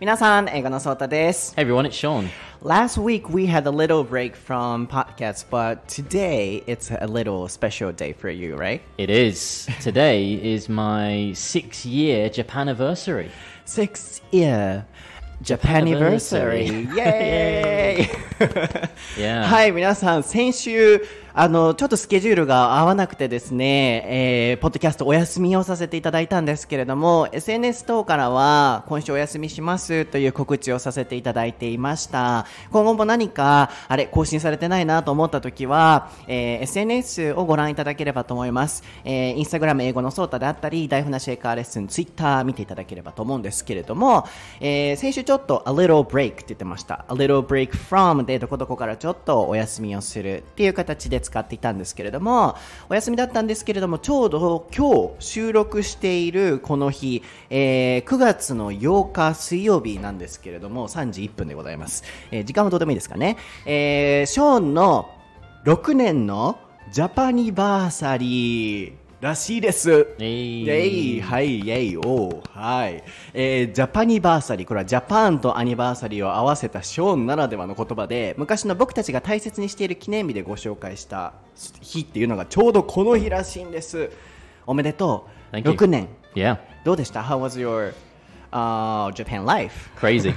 皆さん、英語のそーたです。Hey everyone, it's Sean. Last week we had a little break from podcasts, but today it's a little special day for you, right? It is. Today is my 6-year Japan anniversary. 6-year Japanniversary! Yay! Yeah. はい、皆さん、先週、ちょっとスケジュールが合わなくてですね、ポッドキャストお休みをさせていただいたんですけれども、SNS 等からは今週お休みしますという告知をさせていただいていました。今後も何か、更新されてないなと思ったときは、SNS をご覧いただければと思います。インスタグラム英語のソータであったり、台本なし英会話レッスン、ツイッター見ていただければと思うんですけれども、先週ちょっと a little break って言ってました。a little break from でどこどこからちょっとお休みをするっていう形で使っていたんですけれども、お休みだったんですけれども、ちょうど今日収録しているこの日、9月の8日水曜日なんですけれども、3時1分でございます。時間はどうでもいいですかね。ショーンの6年のジャパニバーサリーらしいです。イェイ、はい、イェイ、おー、はい。ジャパニバーサリー、これはジャパンとアニバーサリーを合わせたショーンならではの言葉で、昔の僕たちが大切にしている記念日でご紹介した日っていうのがちょうどこの日らしいんです。おめでとう。6年。Yeah. どうでした？ How was your Japan life? Crazy.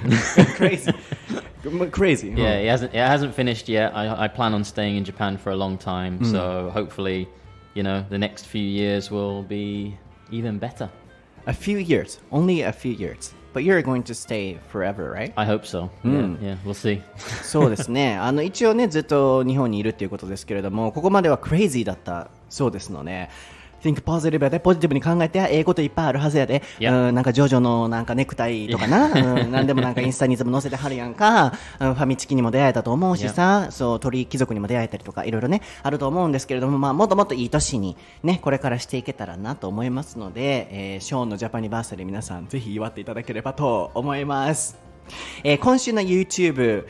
Crazy. Yeah, it hasn't finished yet. I plan on staying in Japan for a long time, so hopefully, you know, the next few years will be even better. A few years, only a few years. But you're going to stay forever, right? I hope so. Yeah, we'll see. そうですね。一応ね、ずっと日本にいるっていうことですけれども、ここまでは crazy だったそうですので、Think positive やで、ポジティブに考えて、ええこといっぱいあるはずやで、なんかジョジョのなんかネクタイとかな、なんでもなんかインスタにいつも載せてはるやんか、ファミチキにも出会えたと思うしさ、そう、鳥貴族にも出会えたりとか、いろいろね、あると思うんですけれども、まあ、もっともっといい年にね、これからしていけたらなと思いますので、ショーンのジャパニバーサリー皆さん、ぜひ祝っていただければと思います。今週の YouTube、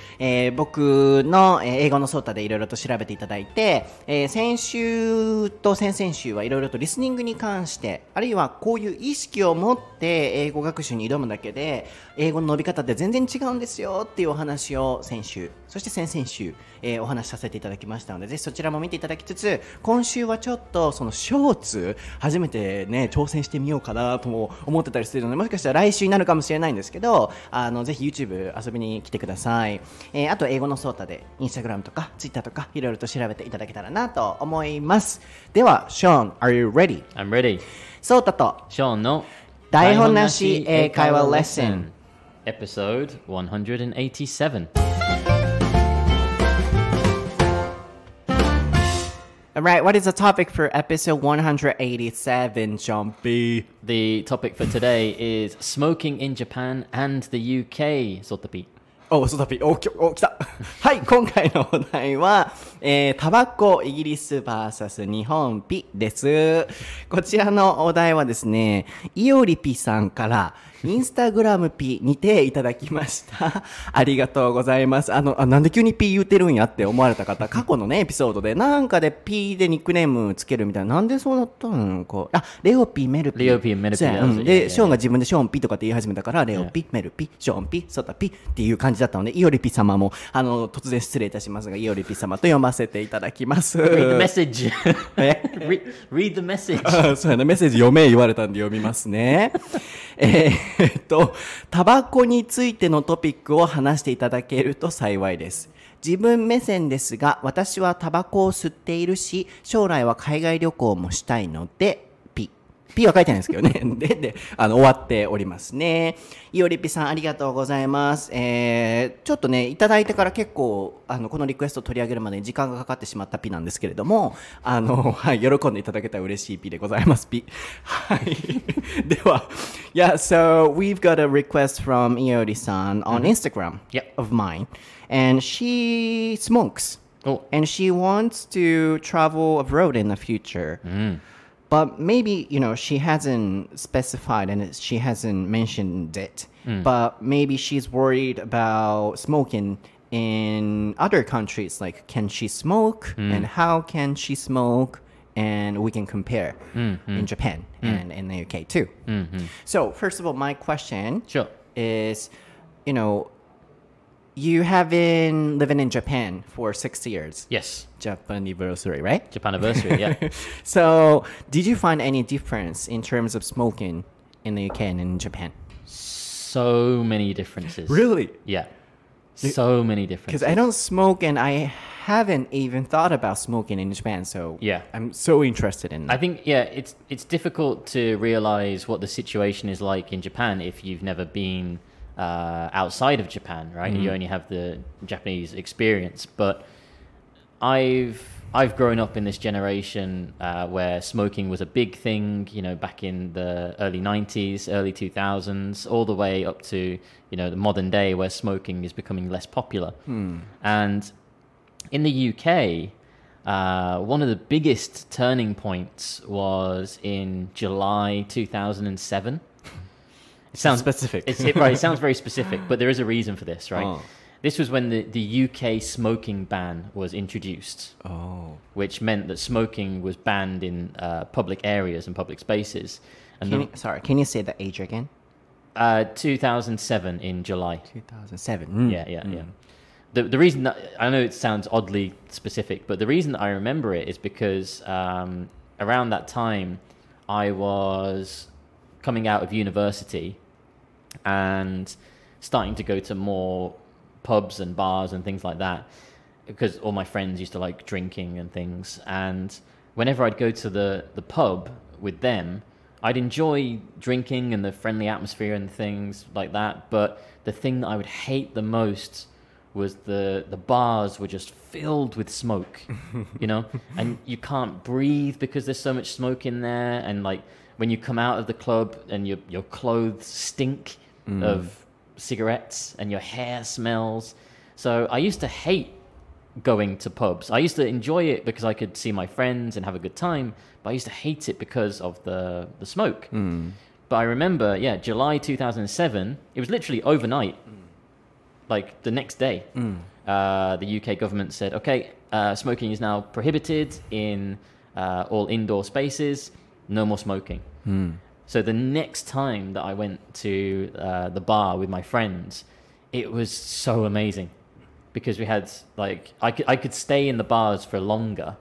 僕の英語のソータでいろいろと調べていただいて、先週と先々週はいろいろとリスニングに関して、あるいはこういう意識を持って英語学習に挑むだけで英語の伸び方って全然違うんですよっていうお話を先週、そして先々週、お話しさせていただきましたので、ぜひそちらも見ていただきつつ、今週はちょっとそのショーツ初めてね挑戦してみようかなとも思ってたりするので、もしかしたら来週になるかもしれないんですけど、ぜひ YouTube 遊びに来てください。あと英語のソータで Instagram とか Twitter とかいろいろと調べていただけたらなと思います。では、Sean, are you ready? I'm ready. ソータと Sean の台本なし英会話レッスン Episode 187. Alright, what is the topic for episode 187, Sean B? The topic for today is smoking in Japan and the UK. ソタピ。ソタピ。来た。はい、今回のお題は、タバコイギリス vs 日本ピです。こちらのお題はですね、いおりピさんからインスタグラムピにていただきました。ありがとうございます。なんで急にピ言うてるんやって思われた方、過去のね、エピソードでなんかでピでニックネームつけるみたいな、なんでそうなったんこう、レオピ、メルピ。レオピ、メルピ。で、ショーンが自分でショーンピとかって言い始めたから、レオピ、メルピ、ショーンピ、ソタピっていう感じだったので、イオリピ様も、突然失礼いたしますが、イオリピ様と読ませていただきます。Read the message. Read the message. そうやな、メッセージ読め言われたんで読みますね。タバコについてのトピックを話していただけると幸いです。自分目線ですが、私はタバコを吸っているし、将来は海外旅行もしたいので、P は書いてないんですけどね。で、終わっておりますね。いおりぴさん、ありがとうございます。ちょっとね、いただいてから結構、このリクエストを取り上げるまでに時間がかかってしまった P なんですけれども、はい、喜んでいただけたら嬉しい P でございます、P。はい。では、Yeah, so we've got a request from いおりさん on Instagram of mine, and she smokes, and she wants to travel abroad in the future. But maybe, she hasn't specified and she hasn't mentioned it. But maybe she's worried about smoking in other countries. Like, can she smoke? And how can she smoke? And we can compare in Japan and in the UK too. So, first of all, my question is, you know, you have been living in Japan for 6 years. Yes. Japan anniversary, right? Japan anniversary, yeah. So, did you find any difference in terms of smoking in the UK and in Japan? So many differences. Really? Yeah. So many differences. Because I don't smoke and I haven't even thought about smoking in Japan, so yeah. I'm so interested in that. I think, yeah, it's difficult to realize what the situation is like in Japan if you've never been outside of Japan, right? You only have the Japanese experience. But I've grown up in this generation where smoking was a big thing, you know, back in the early 90s, early 2000s, all the way up to, you know, the modern day where smoking is becoming less popular. And in the UK, one of the biggest turning points was in July 2007. It sounds specific. Right, it sounds very specific, but there is a reason for this, right? This was when the UK smoking ban was introduced, which meant that smoking was banned in public areas and public spaces. And can you say the age again? 2007 in July. 2007. Yeah. The reason that, I know it sounds oddly specific, but the reason that I remember it is because around that time I was coming out of university and starting to go to more pubs and bars and things like that, because all my friends used to like drinking and things. And whenever I'd go to the pub with them, I'd enjoy drinking and the friendly atmosphere and things like that. But the thing that I would hate the most was the bars were just filled with smoke, you know, and you can't breathe because there's so much smoke in there. And like when you come out of the club and your clothes stink of cigarettes and your hair smells. So I used to hate going to pubs. I used to enjoy it because I could see my friends and have a good time, but I used to hate it because of the smoke. But I remember, July 2007, it was literally overnight, like the next day, the UK government said, okay, smoking is now prohibited in all indoor spaces, no more smoking. So the next time that I went to the bar with my friends, it was so amazing because we had like I could stay in the bars for longer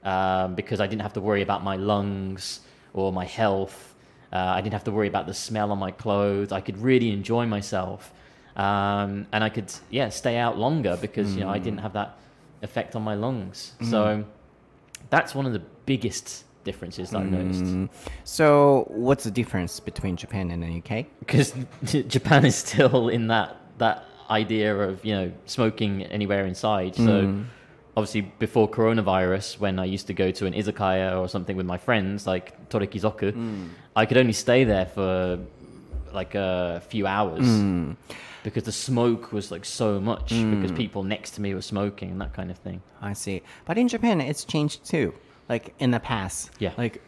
because I didn't have to worry about my lungs or my health. I didn't have to worry about the smell on my clothes. I could really enjoy myself, and I could stay out longer because you know I didn't have that effect on my lungs. So that's one of the biggest differences that I noticed. So what's the difference between Japan and the UK? Because Japan is still in that idea of, you know, smoking anywhere inside. So obviously before coronavirus, when I used to go to an izakaya or something with my friends, like Torekizoku, I could only stay there for like a few hours because the smoke was like so much because people next to me were smoking and that kind of thing. I see. But in Japan, it's changed too. Like in the past, like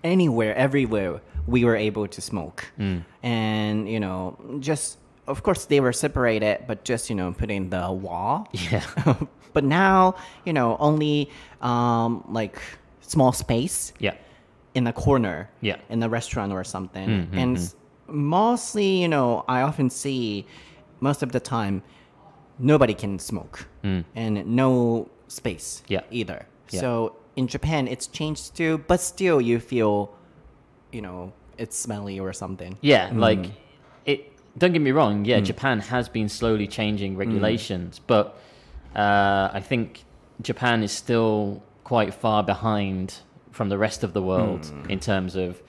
anywhere, everywhere, we were able to smoke. And, you know, just, of course, they were separated, but just, you know, put in the wall. Yeah. But now, you know, only like small space in a corner in a restaurant or something. And mostly, you know, I often see most of the time, nobody can smoke and no space either. So in Japan, it's changed too, but still you feel, you know, it's smelly or something. Like it. Don't get me wrong. Japan has been slowly changing regulations, but I think Japan is still quite far behind from the rest of the world in terms of,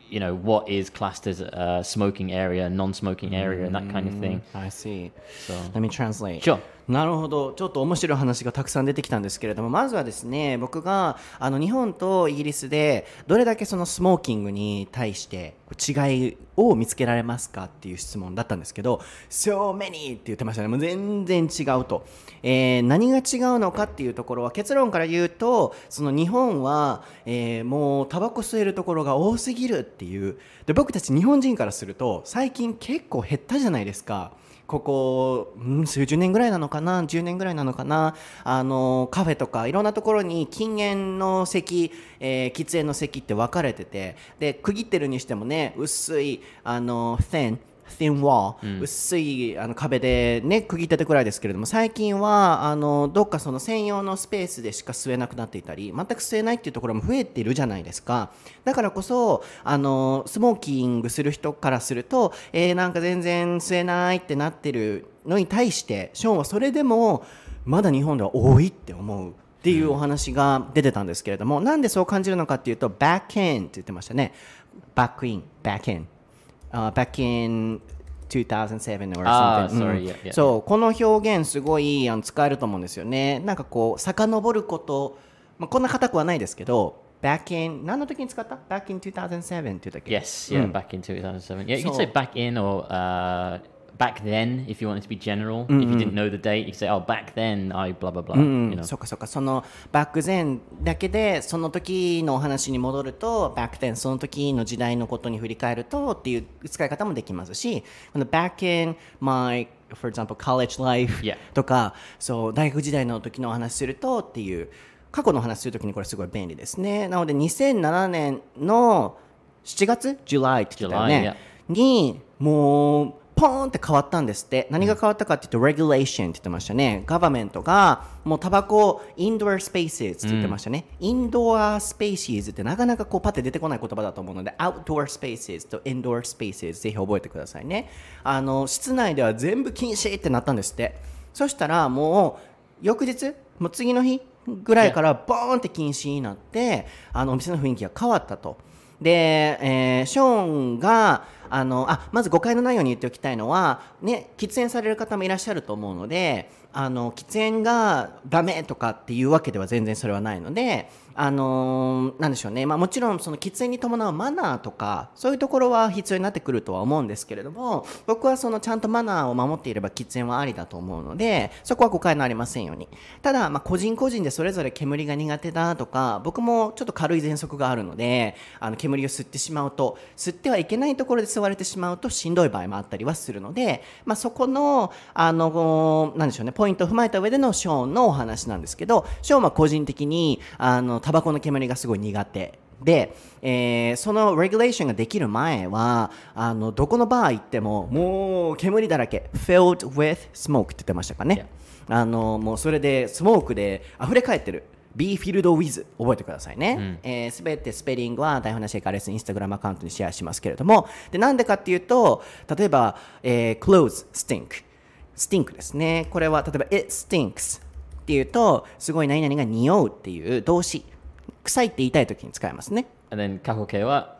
you know, what is classed as a smoking area, non-smoking area, and that kind of thing. I see. So let me translate. Sure. なるほど。ちょっと面白い話がたくさん出てきたんですけれども、まずはですね、僕が日本とイギリスでどれだけそのスモーキングに対して違いを見つけられますかっていう質問だったんですけど、so many って言ってましたね。もう全然違うと。何が違うのかっていうところは結論から言うと、その日本は、もうタバコ吸えるところが多すぎるっていう。で、僕たち日本人からすると最近結構減ったじゃないですか。ここ、数十年ぐらいなのかな、10年ぐらいなのかな、カフェとかいろんなところに禁煙の席、喫煙の席って分かれてて、で区切ってるにしてもね、薄いthin thin wall、薄い壁でね区切ってたくらいですけれども、最近はどっかその専用のスペースでしか吸えなくなっていたり、全く吸えないっていうところも増えているじゃないですか。だからこそスモーキングする人からすると、なんか全然吸えないってなってるのに対して、ショーンはそれでもまだ日本では多いって思うっていうお話が出てたんですけれども、なんでそう感じるのかっていうと、back in って言ってましたね。back in、back in 2007 or something、そう、この表現すごい使えると思うんですよね。なんかこう遡ること、こんな硬くはないですけど、back in 何の時に使った？ back in 2007って言ったっけ？ Yes, yeah, back in 2007. Yeah, you could say back in or back then if you wanted to be general. If you didn't know the date, you could say, oh, back then I blah blah blah. そうかそうか、そのバック前だけでその時のお話に戻ると、バックthenその時の時代のことに振り返るとっていう使い方もできますし、この back in my for example college life とか、そう大学時代の時のお話するとっていう過去のお話するときにこれすごい便利ですね。なので2007年の7月 July って言ってたよね、にもうポーンって変わったんですって。何が変わったかっていうと regulation って言ってましたね。ガバメントがもうタバコインドアスペースって言ってましたね。インドアスペースってなかなかこうパッて出てこない言葉だと思うので、アウトドアスペースとインドアスペースぜひ覚えてくださいね。室内では全部禁止ってなったんですって。そしたらもう翌日、もう次の日ぐらいからボーンって禁止になって、お店の雰囲気が変わったと。で、ショーンがまず誤解のないように言っておきたいのは、ね、喫煙される方もいらっしゃると思うので、喫煙がダメとかっていうわけでは全然それはないので、なんでしょうね、もちろんその喫煙に伴うマナーとかそういうところは必要になってくるとは思うんですけれども、僕はそのちゃんとマナーを守っていれば喫煙はありだと思うので、そこは誤解のありませんように。ただ、個人個人でそれぞれ煙が苦手だとか、僕もちょっと軽い喘息があるので、煙を吸ってしまうと、吸ってはいけないところで吸われてしまうとしんどい場合もあったりはするので、そこのなんでしょうね、ポイントを踏まえた上でのショーンのお話なんですけど、ショーンは個人的にタバコの煙がすごい苦手で、そのレギュレーションができる前はどこのバー行ってももう煙だらけ filled with smoke って言ってましたかね、もうそれでスモークで溢れ返ってる。be filled with 覚えてくださいね。すべてスペリングは台本なし英会話レッスンインスタグラムアカウントにシェアしますけれども、でなんでかっていうと、例えば、clothes stink ですね。これは例えば it stinks っていうと、すごい何々が匂うっていう動詞、臭いって言いたいときに使いますね。And then 過去形は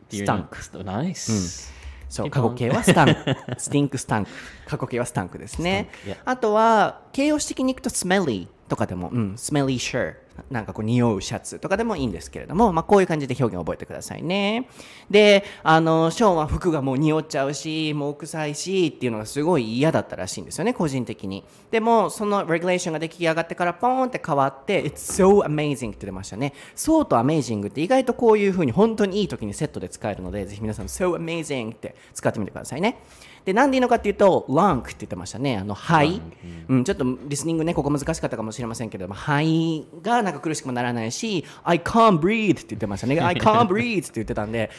stunk。 Nice、そう、過去形はスタンクスティンクスタンク、過去形はスタンクですね。あとは形容詞的にいくと smelly とかでも、smelly shirt、なんかこう匂うシャツとかでもいいんですけれども、こういう感じで表現を覚えてくださいね。で、ショーンは服がもう匂っちゃうし、もう臭いしっていうのがすごい嫌だったらしいんですよね、個人的に。でもそのレギュレーションが出来上がってからポーンって変わって It's so amazing って出ましたね。そうと amazing って意外とこういう風に本当にいい時にセットで使えるので、ぜひ皆さん so amazing って使ってみてくださいね。で、なんでいいのかっていうと long って言ってましたね。肺、ちょっとリスニングね、ここ難しかったかもしれませんけれども、肺がなんか苦しくもならないし、I can't breathe って言ってましたね。I can't breathe って言ってたんで、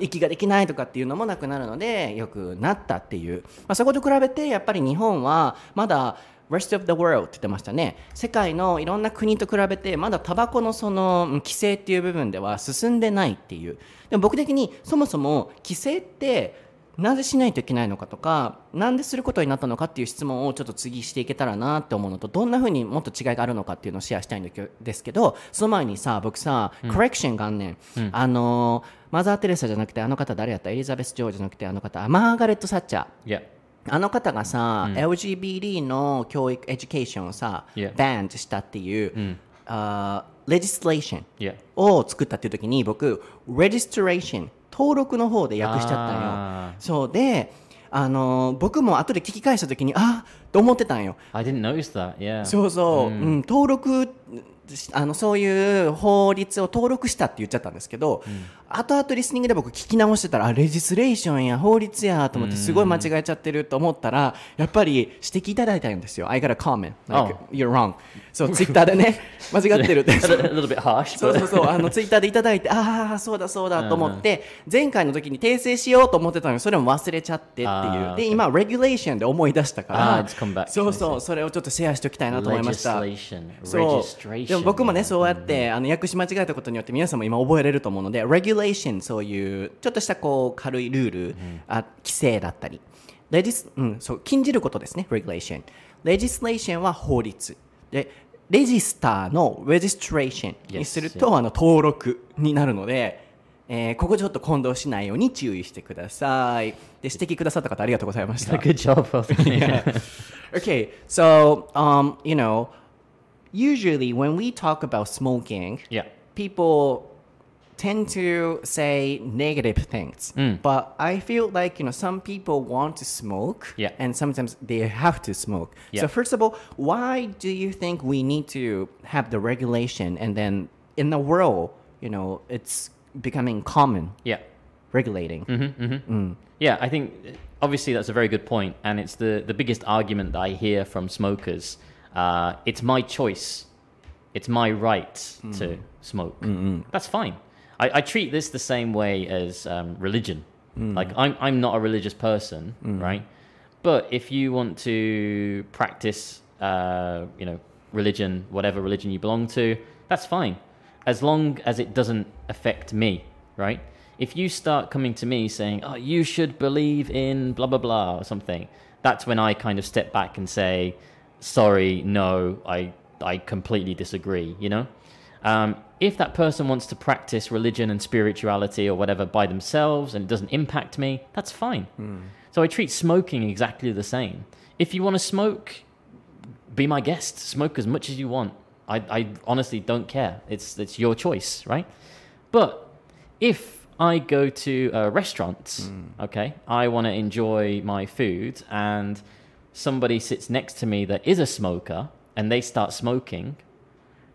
息ができないとかっていうのもなくなるので、よくなったっていう。そこと比べてやっぱり日本はまだRest of the world って言ってましたね。世界のいろんな国と比べてまだタバコのその規制っていう部分では進んでないっていう。でも僕的にそもそも規制ってなぜしないといけないのかとか、なんですることになったのかっていう質問をちょっと次していけたらなって思うのと、どんな風にもっと違いがあるのかっていうのをシェアしたいんですけど、その前にさ、僕さ、コレクション元年、マザー・テレサじゃなくて方誰やった？エリザベス・ジョージじゃなくてマーガレット・サッチャー。方がさ、LGBT の教育、エデュケーションをさ、バンしたっていう、レジストレーションを作ったっていう時に、僕、レジストレーション、登録の方で訳しちゃったんよ。そうで、僕も後で聞き返した時にと思ってたんよ。I didn't notice that. Yeah. そうそう、登録そういう法律を登録したって言っちゃったんですけど、後々リスニングで僕聞き直してたら、レジスレーションや法律やと思ってすごい間違えちゃってると思ったら、やっぱり指摘いただいたんですよ。I got a comment like you're wrong。そう、ツイッターでね間違ってるって。A little bit harsh. そうツイッターでいただいて、そうだそうだと思って、前回の時に訂正しようと思ってたのにそれも忘れちゃってっていう。で今レギュレーションで思い出したから、それをちょっとシェアしておきたいなと思いました。でも僕もね、そうやって訳し間違えたことによって皆さんも今覚えれると思うので、レギュレーション、そういうちょっとした軽いルール、規制だったり、そう禁じることですね。レギュレーション、レジスレーションは法律で、レジスターのレジストレーションにすると、登録になるので、ここちょっと混同しないように注意してください。で、指摘くださった方ありがとうございました。Good job. Okay, so usually when we talk about smoking, people tend to say negative things. But I feel like some people want to smoke, and sometimes they have to smoke. So first of all, why do you think we need to have the regulation, and then in the world, it's becoming common? Regulating. Yeah, I think obviously that's a very good point, and it's the biggest argument that I hear from smokers. It's my choice. It's my right to smoke. That's fine. I treat this the same way as religion. Like I'm not a religious person, right? But if you want to practice, religion, whatever religion you belong to, that's fine, as long as it doesn't affect me, right? If you start coming to me saying, "Oh, you should believe in blah blah blah" or something, that's when I kind of step back and say, "Sorry, no, I completely disagree." If that person wants to practice religion and spirituality or whatever by themselves and it doesn't impact me, that's fine. So I treat smoking exactly the same. If you want to smoke, be my guest. Smoke as much as you want. I honestly don't care. It's your choice, right? But if I go to restaurants, okay, I want to enjoy my food, and somebody sits next to me that is a smoker and they start smoking,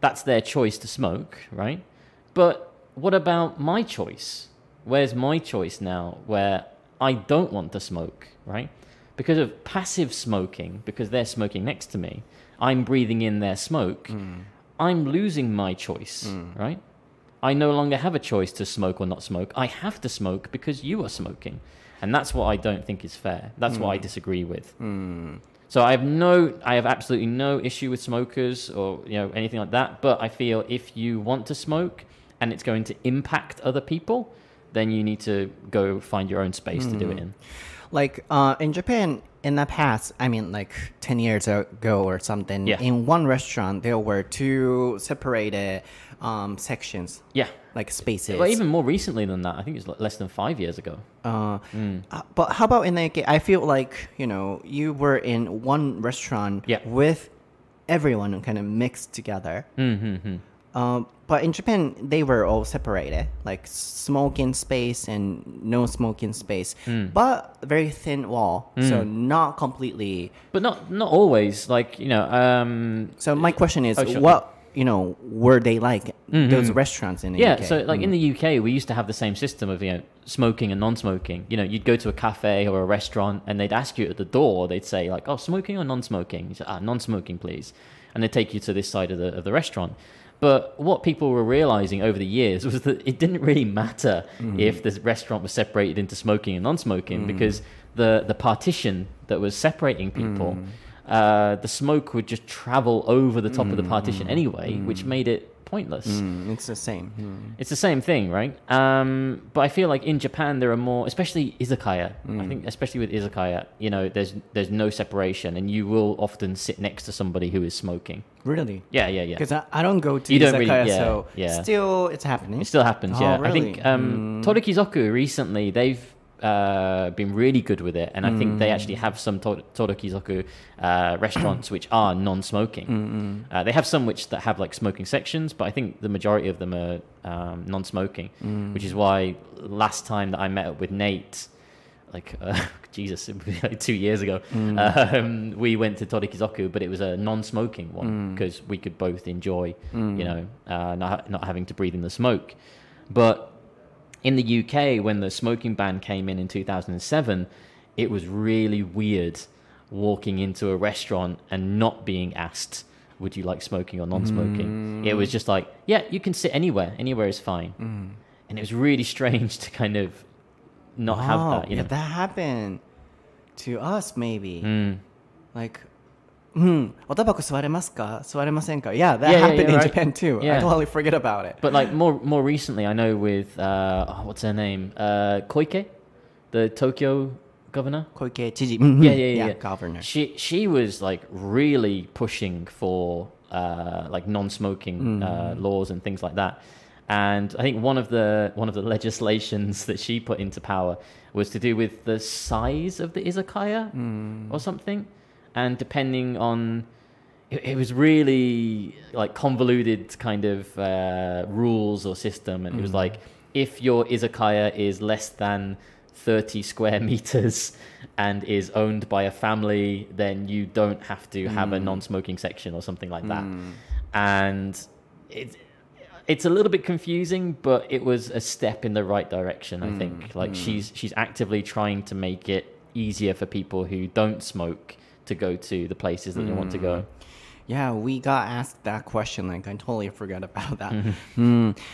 that's their choice to smoke, right? But what about my choice? Where's my choice now where I don't want to smoke, right? Because of passive smoking, because they're smoking next to me, I'm breathing in their smoke, I'm losing my choice, right? I no longer have a choice to smoke or not smoke. I have to smoke because you are smoking. And that's what I don't think is fair. That's what I disagree with. So I have absolutely no issue with smokers or anything like that. But I feel if you want to smoke and it's going to impact other people, then you need to go find your own space to do it in. Like in Japan, in the past, I mean like 10 years ago or something, in one restaurant there were two separated sections. Like spaces. Well, even more recently than that. I think it's less than 5 years ago. But how about in the UK? I feel like, you were in one restaurant with everyone kind of mixed together. But in Japan, they were all separated, like smoking space and no smoking space, but very thin wall, so not completely. But not always. Like So my question is, what were they like those restaurants in the UK? So like in the UK, we used to have the same system of smoking and non-smoking. You'd go to a cafe or a restaurant, and they'd ask you at the door. They'd say like, "Oh, smoking or non-smoking?" You say, "Non-smoking, please," and they'd take you to this side of the restaurant. But what people were realizing over the years was that it didn't really matter if the restaurant was separated into smoking and non-smoking, because the partition that was separating people, the smoke would just travel over the top of the partition anyway, which made it pointless. It's the same. It's the same thing, right? But I feel like in Japan there are more, especially izakaya. I think especially with izakaya, there's no separation, and you will often sit next to somebody who is smoking. Really? Yeah. Because I don't go to izakaya, still it's happening. It still happens, Really? I think Torikizoku recently, they've been really good with it, and I think they actually have some Torikizoku restaurants which are non-smoking. They have some that have like smoking sections, but I think the majority of them are non-smoking, which is why last time that I met up with Nate, like Jesus, it was like 2 years ago. We went to Torikizoku, but it was a non-smoking one because we could both enjoy, not having to breathe in the smoke. But in the UK, when the smoking ban came in 2007, it was really weird walking into a restaurant and not being asked, would you like smoking or non-smoking? It was just like, yeah, you can sit anywhere is fine. And it was really strange to kind of not have that, Yeah, that happened to us maybe. Like, おタバコ吸われますか吸われませんか Yeah, that happened in Japan too. I totally forget about it. But like more recently, I know with, what's her name? Koike, the Tokyo governor? 小池知事 Yeah, governor. She was like really pushing for like non-smoking laws and things like that. And I think one of the legislations that she put into power was to do with the size of the izakaya or something. And depending on, it was really like convoluted kind of rules or system. And it was like, if your izakaya is less than 30 square meters and is owned by a family, then you don't have to have a non-smoking section or something like that. And it's a little bit confusing, but it was a step in the right direction, I think. Like she's actively trying to make it easier for people who don't smoke to go to the places that they want to go. Yeah, we got asked that question. Like, I totally forgot about that.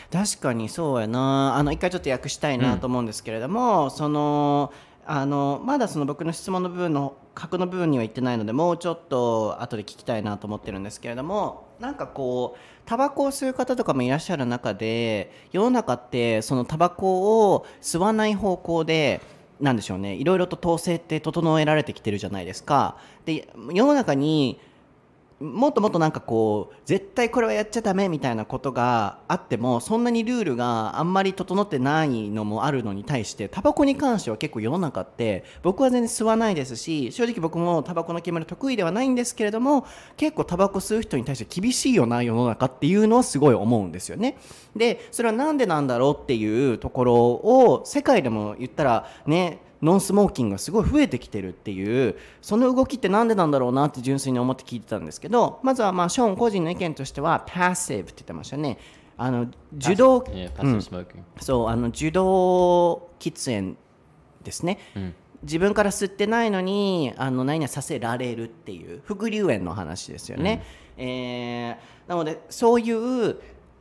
確かにそうやな。一回ちょっと訳したいなと思うんですけれども、まだその僕の質問の部分の核の部分には言ってないので、もうちょっと後で聞きたいなと思ってるんですけれども、なんかこうタバコを吸う方とかもいらっしゃる中で、世の中ってそのタバコを吸わない方向でなんでしょうね、いろいろと統制って整えられてきてるじゃないですか。で、世の中にもっともっとなんかこう絶対これはやっちゃダメみたいなことがあっても、そんなにルールがあんまり整ってないのもあるのに対して、タバコに関しては結構世の中って僕は全然吸わないですし、正直僕もタバコの決まり得意ではないんですけれども、結構タバコ吸う人に対して厳しいよな世の中っていうのはすごい思うんですよね。でそれはなんでなんだろうっていうところを世界でも言ったらね、ノンスモーキングがすごい増えてきてるっていう、その動きってなんでなんだろうなって純粋に思って聞いてたんですけど、まずはショーン個人の意見としてはパッシブって言ってましたね。受動、そう、受動喫煙ですね、自分から吸ってないのに何々させられるっていう副流煙の話ですよね。なのでそういう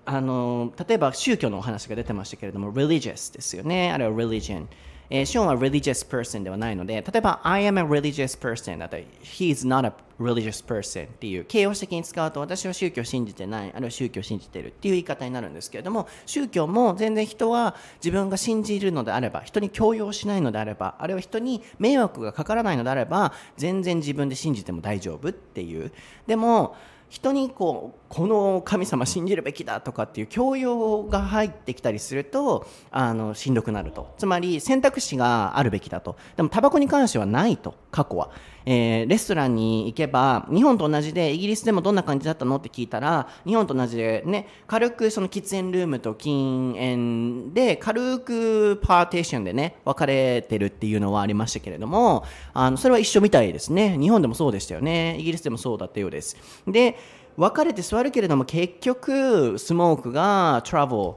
例えば宗教のお話が出てましたけれども religious ですよね。あれは religion、ショーンは religious person ではないので、例えば I am a religious person だったら He is not a religious person っていう形容詞的に使うと、私は宗教を信じてない、あるいは宗教を信じてるっていう言い方になるんですけれども、宗教も全然人は自分が信じるのであれば、人に強要しないのであれば、あるいは人に迷惑がかからないのであれば、全然自分で信じても大丈夫っていう。でも人にこの神様信じるべきだとかっていう強要が入ってきたりするとしんどくなると。つまり選択肢があるべきだと。でもタバコに関してはないと。過去は、レストランに行けば日本と同じで、イギリスでもどんな感じだったのって聞いたら、日本と同じでね、軽くその喫煙ルームと禁煙で軽くパーテーションでね分かれてるっていうのはありましたけれども、それは一緒みたいですね。日本でもそうでしたよね。イギリスでもそうだったようです。で分かれて座るけれども、結局スモークがトラベル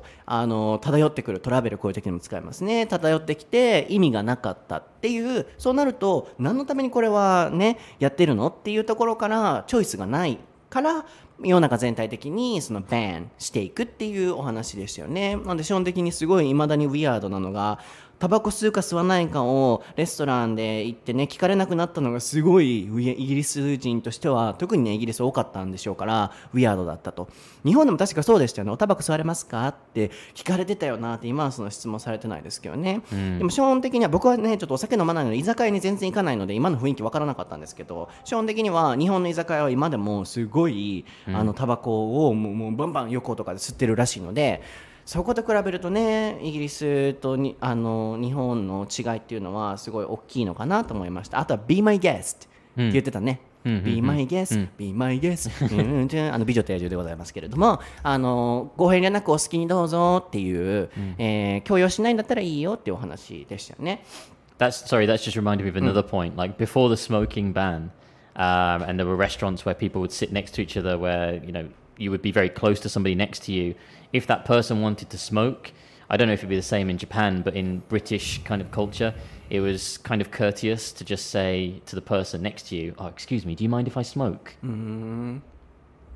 漂ってくる。トラベルこういう時にも使いますね。漂ってきて意味がなかったっていう、そうなると何のためにこれはねやってるのっていうところからチョイスがないから世の中全体的にそのバンしていくっていうお話でしたよね。なので基本的にすごい未だにウィアードなのが、タバコ吸うか吸わないかをレストランで行ってね聞かれなくなったのがすごいイギリス人としては、特にねイギリス多かったんでしょうから、ウィアードだったと。日本でも確かそうでしたよね。おタバコ吸われますかって聞かれてたよなって。今はその質問されてないですけどね、でも基本的には僕はねちょっとお酒飲まないので居酒屋に全然行かないので今の雰囲気わからなかったんですけど、基本的には日本の居酒屋は今でもすごいタバコをもうバンバン横とかで吸ってるらしいので、そこと比べるとねイギリスと日本の違いっていうのはすごい大きいのかなと思いました。あとは Be my guest って言ってたね、Be my guest、Be my guest 美女と野獣でございますけれども、ご遠慮なくお好きにどうぞっていう、強要しないんだったらいいよっていうお話でしたよね。That's just reminded me of another point. Like before the smoking ban, and there were restaurants where people would sit next to each other, where you would be very close to somebody next to you. If that person wanted to smoke, I don't know if it'd be the same in Japan, but in British kind of culture, it was kind of courteous to just say to the person next to you, "Oh, excuse me, do you mind if I smoke?" Mm-hmm.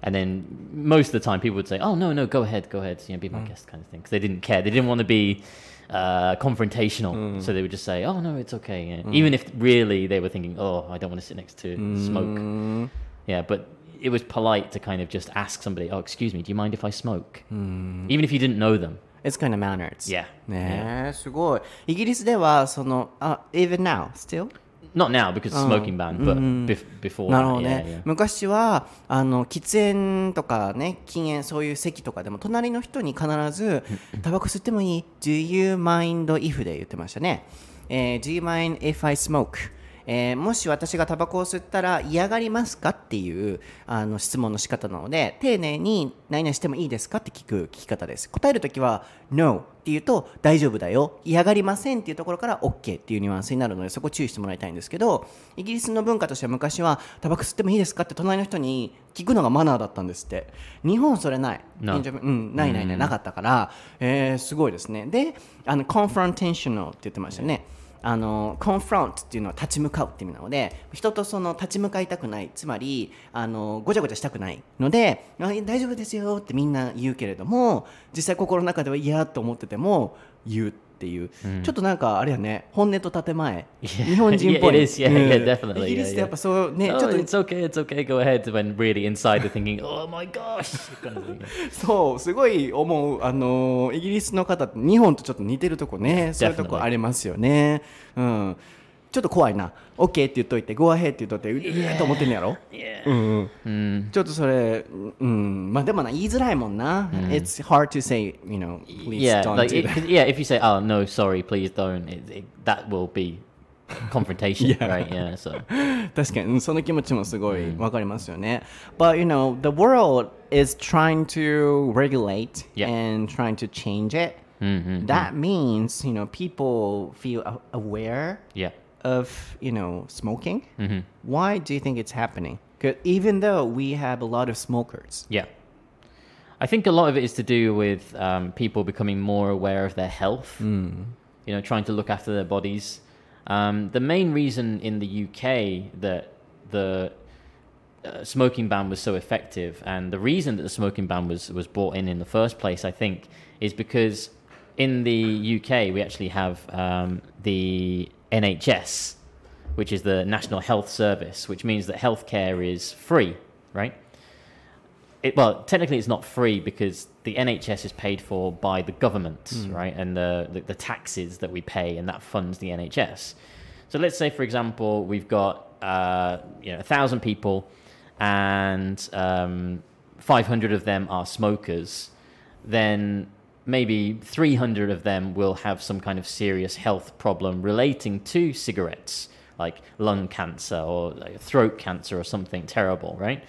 And then most of the time people would say, "Oh, no, go ahead, be my guest," kind of thing, because they didn't care. They didn't want to be confrontational, so they would just say, "Oh, no, it's okay," even if really they were thinking, "Oh, I don't want to sit next to smoke." Yeah, but it was polite to kind of just ask somebody, "Oh, excuse me, do you mind if I smoke?" Even if you didn't know them. It's kind of manners. Yeah. ねえ、すごい。イギリスではeven now still? Not now because of smoking ban, but before. なるほどね。Yeah. 昔は喫煙とかね、禁煙そういう席とかでも隣の人に必ずタバコ吸ってもいい Do you mind if で言ってましたね。Do you mind if I smoke? もし私がタバコを吸ったら嫌がりますかっていう質問の仕方なので、丁寧に何々してもいいですかって聞き方です。答えるときは No って言うと大丈夫だよ、嫌がりませんっていうところから OK っていうニュアンスになるので、そこ注意してもらいたいんですけど、イギリスの文化としては昔はタバコ吸ってもいいですかって隣の人に聞くのがマナーだったんですって。日本それない。No. ないなかったから、すごいですね。でconfrontational って言ってましたね。confront っていうのは立ち向かうって意味なので、人と立ち向かいたくない、つまりごちゃごちゃしたくないので、大丈夫ですよってみんな言うけれども、実際心の中では嫌と思ってても言うっていう、ちょっとなんかあれやね、本音と建前、日本人っぽい。It is, yeah, definitely. イギリスってやっぱそうね、ちょっと it's okay, go ahead. When really inside they're thinking, oh my gosh. そう、すごい思う。イギリスの方って日本とちょっと似てるとこね、そういうとこありますよね。ちょっと怖いな。OK って言っといて、Go ahead って言っといて、と思ってんのやろ。ちょっとそれ、まあでも言いづらいもんな。It's hard to say, please don't do that. Yeah, if you say, oh no, sorry, please don't, that will be confrontation, right? Yeah, so. 確かに、その気持ちもすごいわかりますよね。But the world is trying to regulate and trying to change it. That means, people feel aware. Of smoking. Why do you think it's happening? 'Cause even though we have a lot of smokers. Yeah, I think a lot of it is to do with people becoming more aware of their health. Trying to look after their bodies. The main reason in the UK that the smoking ban was so effective, and the reason that the smoking ban was brought in the first place, I think, is because in the UK we actually have the NHS, which is the National Health Service, which means that healthcare is free, right? Well, technically it's not free because the NHS is paid for by the government, right? And the taxes that we pay, and that funds the NHS. So let's say, for example, we've got 1,000 people, and 500 of them are smokers. Then maybe 300 of them will have some kind of serious health problem relating to cigarettes, like lung cancer or throat cancer or something terrible, right?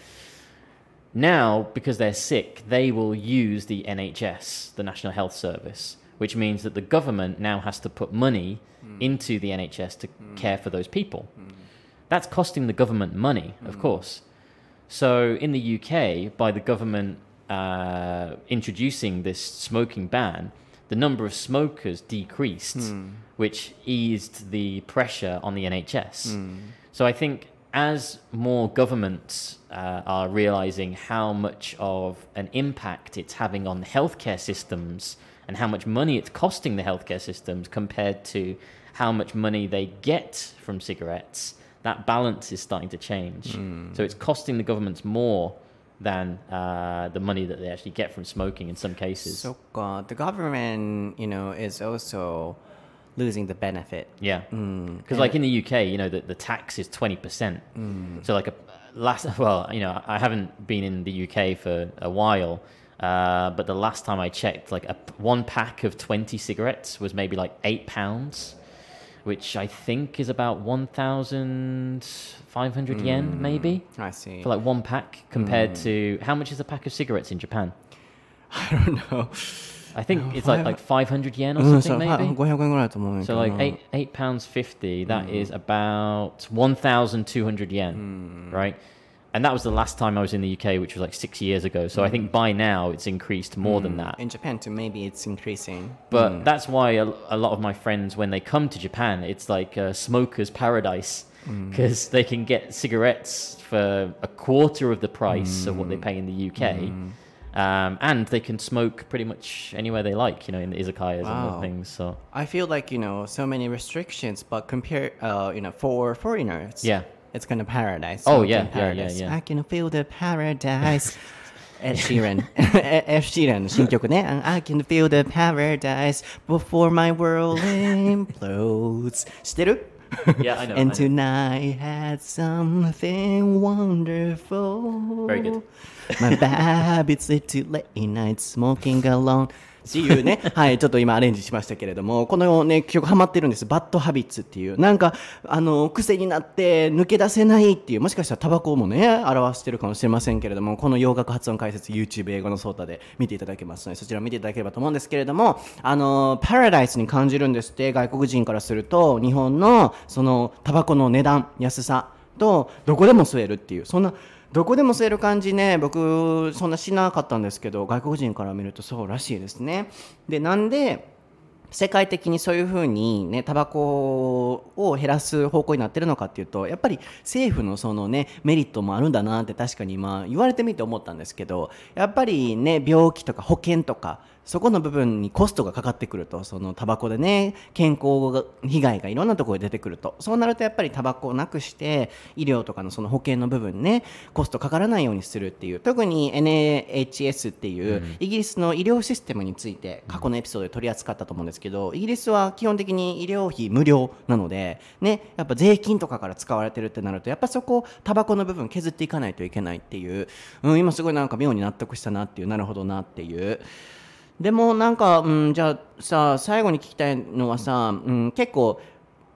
Now, because they're sick, they will use the NHS, the National Health Service, which means that the government now has to put money into the NHS to care for those people. That's costing the government money, of course. So in the UK, by the government introducing this smoking ban, the number of smokers decreased, which eased the pressure on the NHS. So I think as more governments are realizing how much of an impact it's having on the healthcare systems and how much money it's costing the healthcare systems compared to how much money they get from cigarettes, that balance is starting to change. So it's costing the governments more than the money that they actually get from smoking in some cases. So the government, is also losing the benefit. Yeah, because like in the UK, the tax is 20%. So like I haven't been in the UK for a while, but the last time I checked, like one pack of 20 cigarettes was maybe like £8, which I think is about 1,500 yen, maybe. I see. For like one pack, compared to how much is a pack of cigarettes in Japan? I don't know. I think it's like 500 yen or something, maybe. 500円ぐらいだと思うんだけ So ど like £8.50, that is about 1,200 yen, right? And that was the last time I was in the UK, which was like 6 years ago. So I think by now it's increased more than that. In Japan too, maybe it's increasing. But that's why a lot of my friends, when they come to Japan, it's like a smoker's paradise because they can get cigarettes for a quarter of the price of what they pay in the UK. And they can smoke pretty much anywhere they like, in the izakayas and the things. So I feel like, so many restrictions, but for foreigners, it's kind of paradise. Oh, yeah. I can feel the paradise. Ed Sheeran. Ed Sheeran の新曲ね。I can feel the paradise before my world implodes. 知ってる？ Yeah, I know. And tonight had something wonderful. Very good. My habits led to late nights smoking alone. っていうね、はい、ちょっと今アレンジしましたけれども、このね、曲ハマってるんです。バッドハビッツっていう。なんか、癖になって抜け出せないっていう、もしかしたらタバコもね、表してるかもしれませんけれども、この洋楽発音解説 YouTube 英語のソータで見ていただけますので、そちらを見ていただければと思うんですけれども、パラダイスに感じるんですって、外国人からすると、日本のそのタバコの値段、安さと、どこでも吸えるっていう、そんな、どこでも吸える感じね、僕そんなしなかったんですけど、外国人から見るとそうらしいですね。で、なんで世界的にそういう風にね、タバコを減らす方向になってるのかっていうと、やっぱり政府のそのね、メリットもあるんだなって確かに言われてみて思ったんですけど、やっぱりね、病気とか保険とか、そこの部分にコストがかかってくると、そのタバコでね、健康被害がいろんなところで出てくると、そうなるとやっぱりタバコをなくして医療とかのその保険の部分ね、コストかからないようにするっていう、特に NHS っていうイギリスの医療システムについて過去のエピソードで取り扱ったと思うんですけど、イギリスは基本的に医療費無料なのでね、やっぱ税金とかから使われてるってなると、やっぱそこタバコの部分削っていかないといけないっていう、今すごいなんか妙に納得したなっていう、なるほどなっていう。でもなんか、じゃあさ、最後に聞きたいのはさ、結構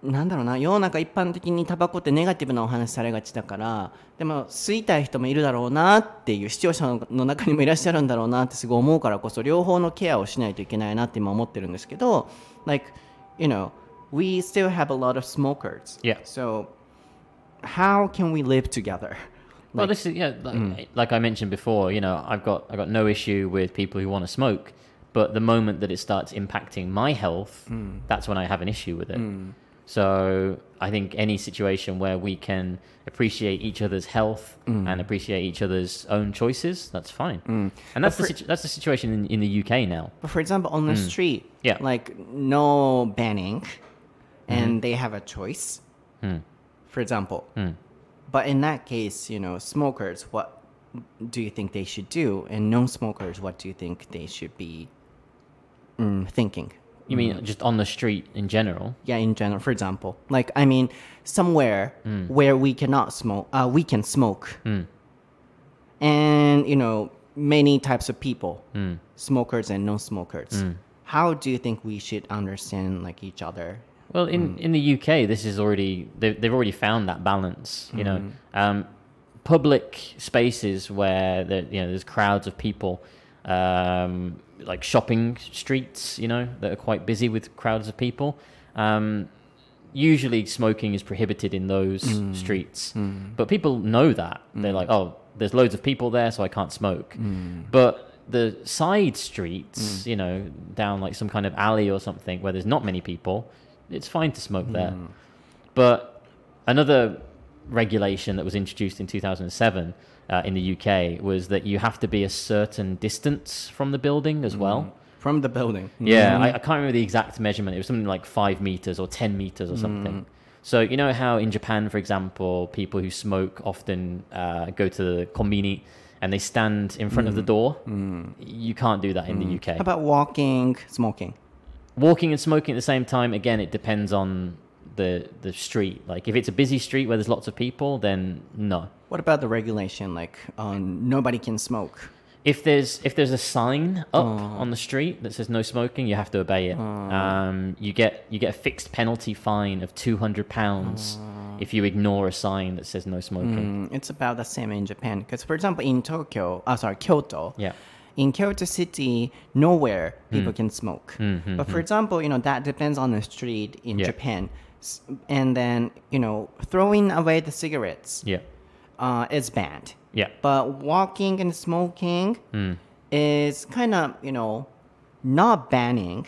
なんだろうな、世の中一般的にタバコってネガティブなお話されがちだから、でも吸いたい人もいるだろうなっていう、視聴者の中にもいらっしゃるんだろうなってすごい思うからこそ、両方のケアをしないといけないなって今思ってるんですけど、like we still have a lot of smokers. Yeah. So how can we live together? Well, this is like I mentioned before. I've got no issue with people who want to smoke, but the moment that it starts impacting my health, that's when I have an issue with it. So I think any situation where we can appreciate each other's health and appreciate each other's own choices, that's fine. And that's the situation in the UK now. But for example, on the street, like no banning, and they have a choice. For example. But in that case, smokers, what do you think they should do? And non-smokers, what do you think they should be thinking? You mean just on the street in general? Yeah, in general. For example, like, somewhere where we cannot smoke, we can smoke. And, many types of people, smokers and non-smokers. How do you think we should understand, like, each other? Well, in the UK, this is already they've already found that balance. Public spaces where there's crowds of people, like shopping streets, that are quite busy with crowds of people. Usually, smoking is prohibited in those streets, but people know that. They're like, oh, there's loads of people there, so I can't smoke. But the side streets, down like some kind of alley or something where there's not many people, it's fine to smoke there. But another regulation that was introduced in 2007 in the UK was that you have to be a certain distance from the building as well. From the building? Yeah, I can't remember the exact measurement. It was something like 5 meters or 10 meters or something. So you know how in Japan, for example, people who smoke often go to the konbini and they stand in front of the door? You can't do that in the UK. How about walking, smoking? Walking and smoking at the same time, again, it depends on the street. Like, if it's a busy street where there's lots of people, then no. What about the regulation, like nobody can smoke? If there's a sign up on the street that says no smoking, you have to obey it. You get a fixed penalty fine of £200 if you ignore a sign that says no smoking. It's about the same in Japan. Because, for example, in Kyoto, in Kyoto City, nowhere people can smoke. But for example, that depends on the street in Japan. And then, throwing away the cigarettes is banned. Yeah. But walking and smoking is kind of, not banning,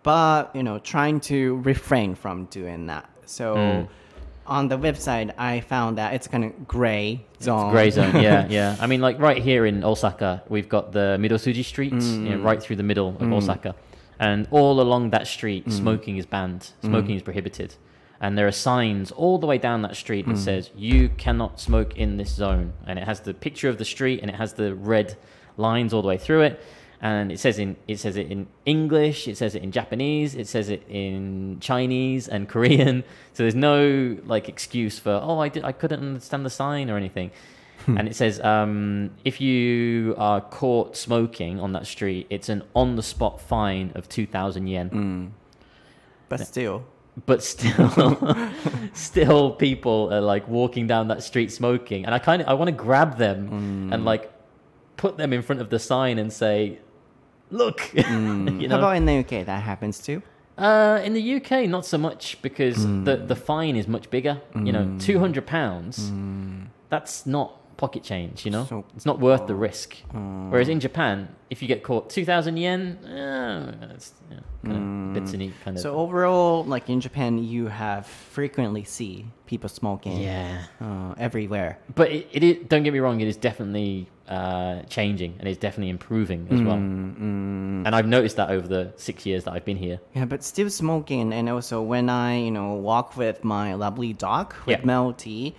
but, trying to refrain from doing that. So on the website, I found that it's kind of gray zone. It's gray zone, yeah. I mean, like right here in Osaka, we've got the Midosuji Street, right through the middle of Osaka. And all along that street, smoking is banned. Smoking is prohibited. And there are signs all the way down that street that says, you cannot smoke in this zone. And it has the picture of the street and it has the red lines all the way through it. And it says it in English, it says it in Japanese, it says it in Chinese and Korean. So there's no excuse for I couldn't understand the sign or anything. And it says if you are caught smoking on that street, it's an on-the-spot fine of 2,000 yen. But still, still people are walking down that street smoking, and I want to grab them and put them in front of the sign and say, look. How about in the UK? That happens too? In the UK, not so much, because the fine is much bigger. £200, that's not pocket change, So, it's not worth the risk. Whereas in Japan, if you get caught 2,000 yen, it's kind of. So overall, in Japan, you have frequently see people smoking everywhere. But it is, don't get me wrong, it is definitely changing, and it's definitely improving as well. And I've noticed that over the 6 years that I've been here. Yeah, but still smoking, and also when I walk with my lovely dog with Melty,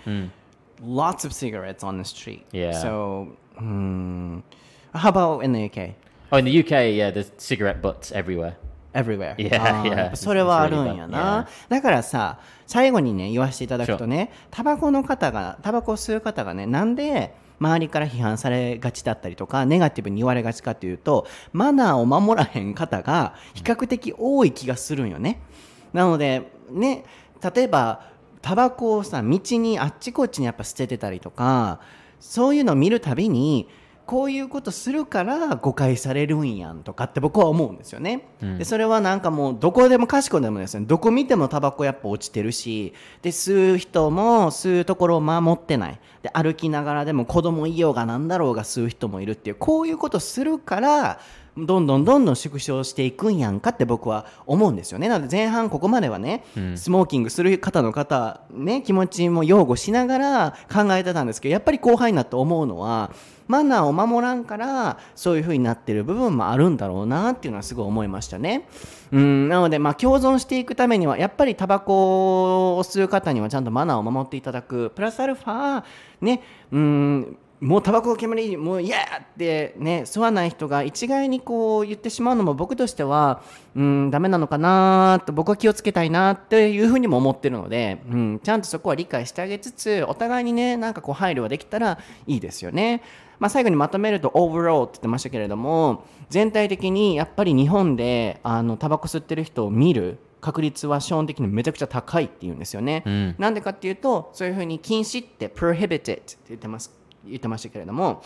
lots of cigarettes on the street. Yeah. So how about in the UK? Oh, in the UK, there's cigarette butts everywhere.Everywhere. Yeah. それはあるんやな。だからさ、最後にね、言わせていただくとね、タバコを吸う方がね、なんで周りから批判されがちだったりとか、ネガティブに言われがちかというと、マナーを守らへん方が比較的多い気がするんよね。なので、ね、例えば、タバコをさ、道にあっちこっちにやっぱ捨ててたりとか、そういうのを見るたびに、こういうことするから誤解されるんやんとかって僕は思うんですよね、でそれはなんかもうどこでもかしこでもですね、どこ見てもタバコやっぱ落ちてるし、で吸う人も吸うところを守ってない、で歩きながらでも子供いようがなんだろうが吸う人もいるっていう、こういうことするからどんどん縮小していくんやんかって僕は思うんですよね。なので前半ここまではね、スモーキングする方の方ね、気持ちも擁護しながら考えてたんですけど、やっぱり後輩になって思うのはマナーを守らんからそういう風になってる部分もあるんだろうなっていうのはすごい思いましたね。なので共存していくためにはやっぱりタバコを吸う方にはちゃんとマナーを守っていただく、プラスアルファね、もうタバコの煙もう嫌ってね、吸わない人が一概にこう言ってしまうのも僕としてはダメなのかなと、僕は気をつけたいなっていうふうにも思ってるので、ちゃんとそこは理解してあげつつ、お互いにね、なんかこう配慮ができたらいいですよね。最後にまとめると overall って言ってましたけれども、全体的にやっぱり日本でタバコ吸ってる人を見る確率は基本的にめちゃくちゃ高いっていうんですよね、なんでかっていうと、そういうふうに禁止って prohibited って言ってましたけれども、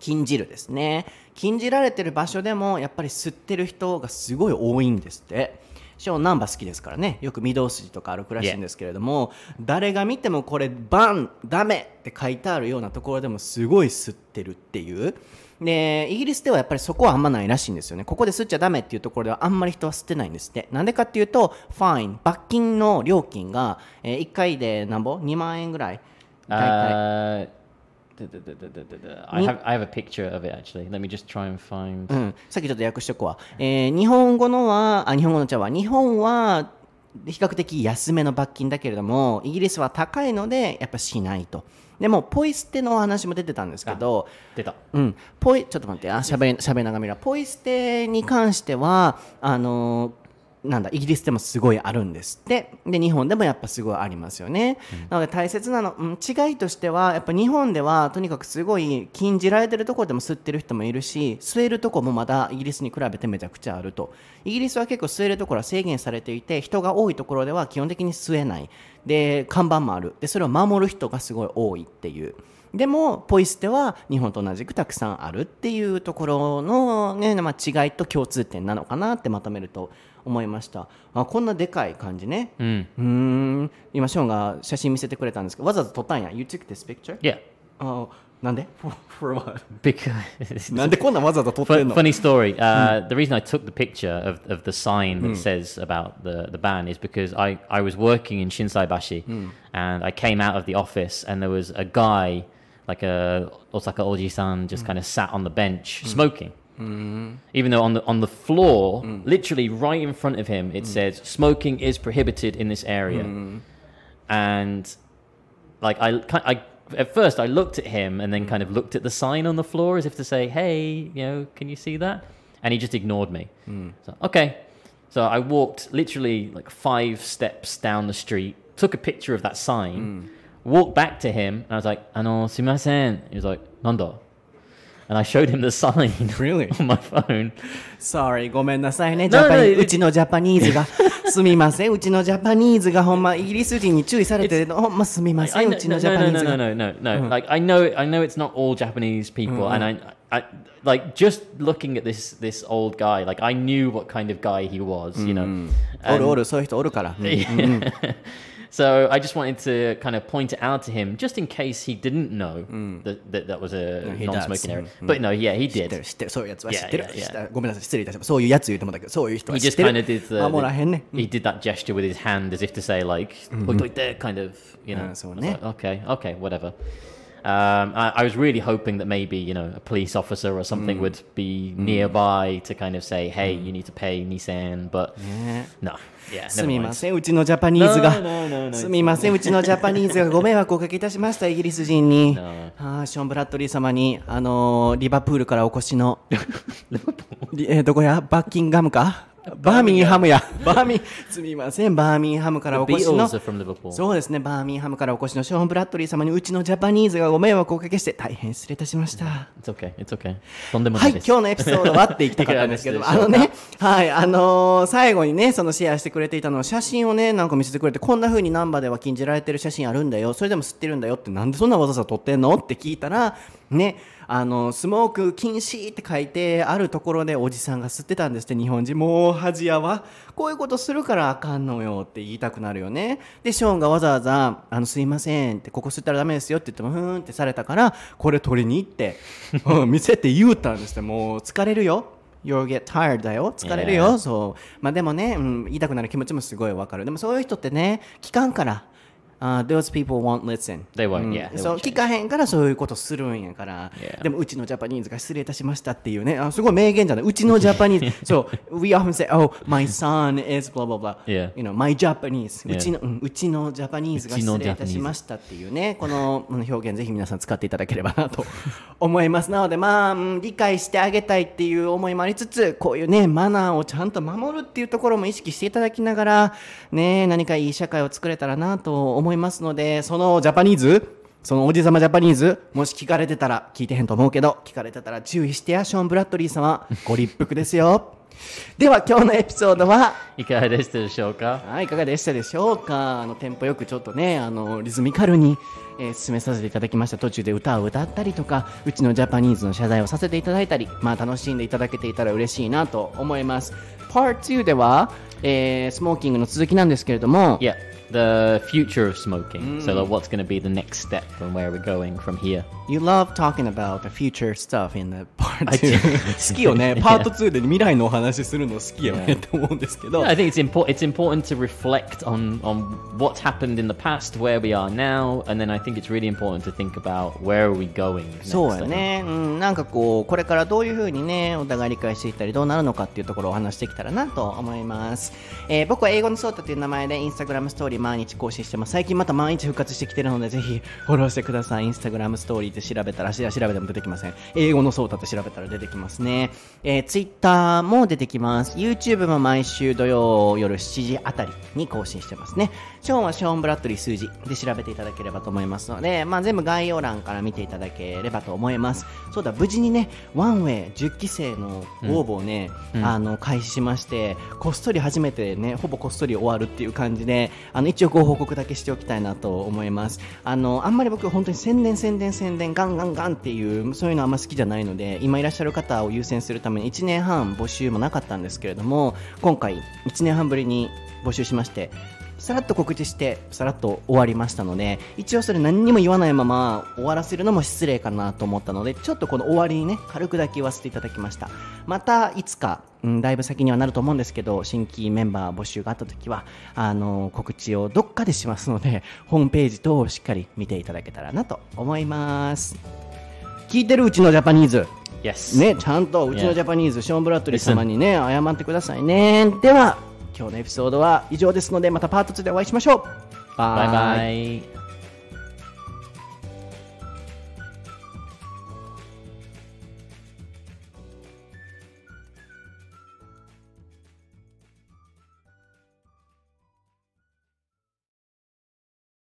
禁じるですね。禁じられてる場所でもやっぱり吸ってる人がすごい多いんですって。ショーンナンバー好きですからね、よく御堂筋とか歩くらしいんですけれども、誰が見てもこれバンダメって書いてあるようなところでもすごい吸ってるっていう。でイギリスではやっぱりそこはあんまないらしいんですよね。ここで吸っちゃダメっていうところではあんまり人は吸ってないんですって。なんでかっていうと、ファイン、罰金の料金が、1回でなんぼ2万円ぐらい。I have a picture of it actually. Let me just try and find. さっきちょっと訳しとくわ。日本は比較的安めの罰金だけれども、イギリスは高いのでやっぱしないと。でもポイ捨ての話も出てたんですけど、出た。ちょっと待って、しゃべりながら見ろ。ポイ捨てに関してはなんだイギリスでもすごいあるんですって。で日本でもやっぱすごいありますよね、なので大切なの、違いとしてはやっぱ日本ではとにかくすごい禁じられてるところでも吸ってる人もいるし、吸えるところもまだイギリスに比べてめちゃくちゃあると。イギリスは結構吸えるところは制限されていて、人が多いところでは基本的に吸えないで、看板もあるで、それを守る人がすごい多いっていう。でもポイ捨ては日本と同じくたくさんあるっていうところの、ね違いと共通点なのかなってまとめると思いました。こんなでかい感じね。今ショーンが写真見せてくれたんですけど、わざわざ撮ったんや。You took this picture? Yeah. なんで For what? Because なんでこんなわざわざ撮ってんの funny story. The reason I took the picture of the sign that says about the ban is because I was working in Shinsaibashi and I came out of the office and there was a guy, like a Osaka Oji-san, just kind of sat on the bench smoking. Even though on the floor, literally right in front of him, it says smoking is prohibited in this area. And like I at first I looked at him and then kind of looked at the sign on the floor as if to say, hey, can you see that? And he just ignored me. So, okay. So I walked literally like 5 steps down the street, took a picture of that sign, walked back to him, and I was like, すみません. He was like, なんだ? And I showed him the sign Really? on my phone. Sorry, ごめんなさいね。うちのジャパニーズが。すみません。うちのジャパニーズがほんまイギリス人に注意されてるの。ほんますみません。うちのジャパニーズが。No. Like I know it's not all Japanese people, and I like just looking at this old guy. Like I knew what kind of guy he was, you know. おるそういう人おるから。So I just wanted to kind of point it out to him, just in case he didn't know that was a non-smoking area. But no, yeah, he did. 知ってるそういうやつは知ってる。ごめんなさい失礼いたします。そういうやつ言うてもだけど、そういう人は知ってる。He just kind of did 守らへんね。he did that gesture with his hand as if to say like, like there, kind of, you know. Like, okay, whatever. I was really hoping that maybe, a police officer or something would be nearby to kind of say, hey, you need to pay Nissan, but no. Yeah, すみません、うちのジャパニーズが。すみません、うちのジャパニーズがご迷惑をおかけいたしました、イギリス人に。ショーン・ブラッドリー様に、リバプールからお越しの、どこや、バッキンガムかバーミンハムや。すみません、バーミンハムからお越しの。そうですね、バーミンハムからお越しのショーン・ブラッドリー様に、うちのジャパニーズがご迷惑をおかけして、大変失礼いたしました。It's okay. とんでもないです。はい、今日のエピソードはっていきたかったんですけど、はい、最後にね、そのシェアしてくれていたのは、写真をね、なんか見せてくれて、こんな風にナンバーでは禁じられてる写真あるんだよ、それでも吸ってるんだよって、なんでそんなわざわざ撮ってんのって聞いたら、ね、スモーク禁止って書いてあるところでおじさんが吸ってたんですって。日本人もう恥やわ、こういうことするからあかんのよって言いたくなるよね。でショーンがわざわざすいませんって、ここ吸ったらダメですよって言ってもふーんってされたから、これ取りに行って見せて言うたんですって。もう疲れるよ、You'll get tired だよ、疲れるよ、そう。まあでもね、言いたくなる気持ちもすごいわかる。でもそういう人ってね、聞かんから。those people won't listen. They won't, yeah. そう聞かへんからそういうことするんやから。でもうちのジャパニーズが失礼いたしましたっていうね、すごい名言じゃない。うちのジャパニーズ。そう、we often say, oh, my son is blah blah blah. Yeah. You know, my Japanese. うちのジャパニーズが失礼いたしましたっていうね、この表現ぜひ皆さん使っていただければなと思います。なので理解してあげたいっていう思いもありつつ、こういうねマナーをちゃんと守るっていうところも意識していただきながらね、何かいい社会を作れたらなと思いますので、そのジャパニーズ、そのおじさまジャパニーズ、もし聞かれてたら、聞いてへんと思うけど聞かれてたら注意してや。ショーン・ブラッドリー様ご立腹ですよ。では今日のエピソードはいかがでしたでしょうか。はい、いかがでしたでしょうか。テンポよくちょっとねリズミカルに、進めさせていただきました。途中で歌を歌ったりとか、うちのジャパニーズの謝罪をさせていただいたり、楽しんでいただけていたら嬉しいなと思います。Part 2では、スモーキングの続きなんですけれども、The future of smoking. So like, what's going to be the next step and where we're going from here? You love talking about the future stuff in the part 2. 好きよね。パート2で未来のお話するの好きよねって思うんですけど。I think it's important to reflect on what's happened in the past, where we are now, and then I think it's really important to think about where are we going next. そうやね。なんかこれからどういう風にね、お互い理解していったりどうなるのかっていうところをお話してきたららなと思います。僕は英語のソータという名前でインスタグラムストーリー毎日更新してます。最近また毎日復活してきてるのでぜひフォローしてください。インスタグラムストーリーって調べたら調べても出てきません。英語のソータって調べたら出てきますね。ツイッターも出てきます。 YouTube も毎週土曜夜7時あたりに更新してますね。ショーンはショーンブラッドリー数字で調べていただければと思いますので、全部概要欄から見ていただければと思います。そうだ、無事にねワンウェイ10期生の応募をね、開始しまして、こっそり初めてねほぼこっそり終わるっていう感じで、一応ご報告だけしておきたいなと思います。あんまり僕本当に宣伝ガンガンっていうそういうのあんま好きじゃないので、今いらっしゃる方を優先するために1年半募集もなかったんですけれども、今回1年半ぶりに募集しまして、さらっと告知してさらっと終わりましたので、一応それ何にも言わないまま終わらせるのも失礼かなと思ったので、ちょっとこの終わりにね軽くだけ言わせていただきました。またいつか、だいぶ先にはなると思うんですけど、新規メンバー募集があった時は告知をどっかでしますので、ホームページ等をしっかり見ていただけたらなと思います。聞いてるうちのジャパニーズ、Yes. ね、ちゃんとうちのジャパニーズ、ショーン・ブラッドリー様にね謝ってくださいね。では今日のエピソードは以上ですので、またパート2でお会いしましょう。バイバイ。